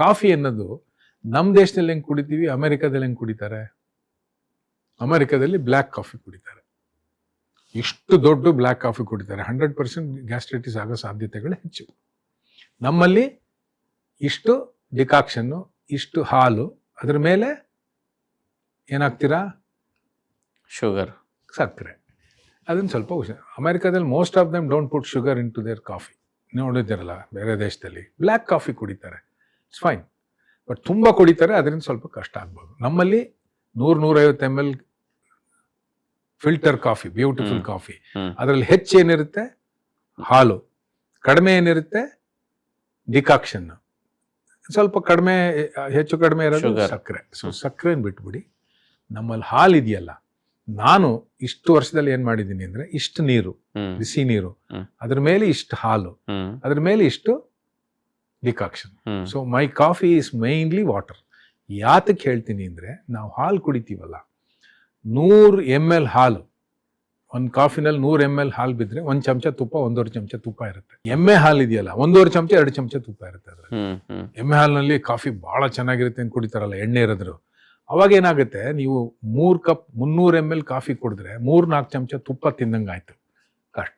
Coffee ಅನ್ನೋದು ನಮ್ಮ ದೇಶದಲ್ಲಿ ಹೆಂಗೆ ಕುಡಿತೀವಿ, ಅಮೆರಿಕದಲ್ಲಿ ಹೆಂಗೆ ಕುಡಿತಾರೆ? ಅಮೆರಿಕದಲ್ಲಿ ಬ್ಲ್ಯಾಕ್ ಕಾಫಿ ಕುಡಿತಾರೆ. ಇಷ್ಟು ದೊಡ್ಡ ಬ್ಲ್ಯಾಕ್ ಕಾಫಿ ಕುಡಿತಾರೆ. 100% ಗ್ಯಾಸ್ಟ್ರೈಟಿಸ್ ಆಗೋ ಸಾಧ್ಯತೆಗಳು ಹೆಚ್ಚು. ನಮ್ಮಲ್ಲಿ ಇಷ್ಟು ಡಿಕಾಕ್ಷನ್ನು, ಇಷ್ಟು ಹಾಲು, ಅದ್ರ ಮೇಲೆ ಏನಾಗ್ತೀರಾ? ಶುಗರ್, ಸಕ್ಕರೆ. ಅದನ್ನು ಸ್ವಲ್ಪ ಅಮೆರಿಕದಲ್ಲಿ most of them don't put sugar into their coffee. ನೋಡಿದ್ದೀರಲ್ಲ ಬೇರೆ ದೇಶದಲ್ಲಿ ಬ್ಲ್ಯಾಕ್ ಕಾಫಿ ಕುಡಿತಾರೆ, ಇಟ್ಸ್ ಫೈನ್. ಬಟ್ ತುಂಬ ಕುಡಿತಾರೆ, ಅದರಿಂದ ಸ್ವಲ್ಪ ಕಷ್ಟ ಆಗ್ಬೋದು. ನಮ್ಮಲ್ಲಿ 100-150 ml filter coffee, beautiful coffee. ಅದರಲ್ಲಿ ಹೆಚ್ಚು ಏನಿರುತ್ತೆ? ಹಾಲು. ಕಡಿಮೆ ಏನಿರುತ್ತೆ? ಡಿಕಾಕ್ಷನ್. ಸ್ವಲ್ಪ ಕಡಿಮೆ, ಹೆಚ್ಚು ಕಡಿಮೆ ಇರೋದು ಸಕ್ಕರೆ. ಸೊ ಸಕ್ಕರೆನ ಬಿಟ್ಬಿಡಿ. ನಮ್ಮಲ್ಲಿ ಹಾಲು ಇದೆಯಲ್ಲ, ನಾನು ಇಷ್ಟು ವರ್ಷದಲ್ಲಿ ಏನ್ ಮಾಡಿದ್ದೀನಿ ಅಂದ್ರೆ, ಇಷ್ಟು ನೀರು, ಬಿಸಿ ನೀರು, ಅದ್ರ ಮೇಲೆ ಇಷ್ಟು ಹಾಲು, ಅದ್ರ ಮೇಲೆ ಇಷ್ಟು decoction. So my coffee is mainly water. ಯಾತಕ್ಕೆ ಹೇಳ್ತೀನಿ ಅಂದ್ರೆ, ನಾವು ಹಾಲು ಕುಡಿತೀವಲ್ಲ, 100 ml ಹಾಲು, ಒಂದು ಕಾಫಿನಲ್ಲಿ 100 ml ಹಾಲು ಬಿದ್ರೆ 1 ಚಮಚ ತುಪ್ಪ, 1.5 ಚಮಚ ತುಪ್ಪ ಇರುತ್ತೆ. ಎಮ್ಮೆ ಹಾಲು ಇದೆಯಲ್ಲ, 1.5 ಚಮಚ 2 ಚಮಚ ತುಪ್ಪ ಇರುತ್ತೆ ಅದ್ರಲ್ಲಿ. ಎಮ್ಮೆ ಹಾಲಿನಲ್ಲಿ ಕಾಫಿ ಬಹಳ ಚೆನ್ನಾಗಿರುತ್ತೆ ಅಂತ ಕುಡಿತಾರಲ್ಲ, ಎಣ್ಣೆ ಇರೋದ್ರು. ಅವಾಗ ಏನಾಗುತ್ತೆ, ನೀವು 3 ಕಪ್ 300 ml ಕಾಫಿ ಕುಡಿದ್ರೆ 3-4 ಚಮಚ ತುಪ್ಪ ತಿಂದಂಗಾಯ್ತು. ಕಷ್ಟ.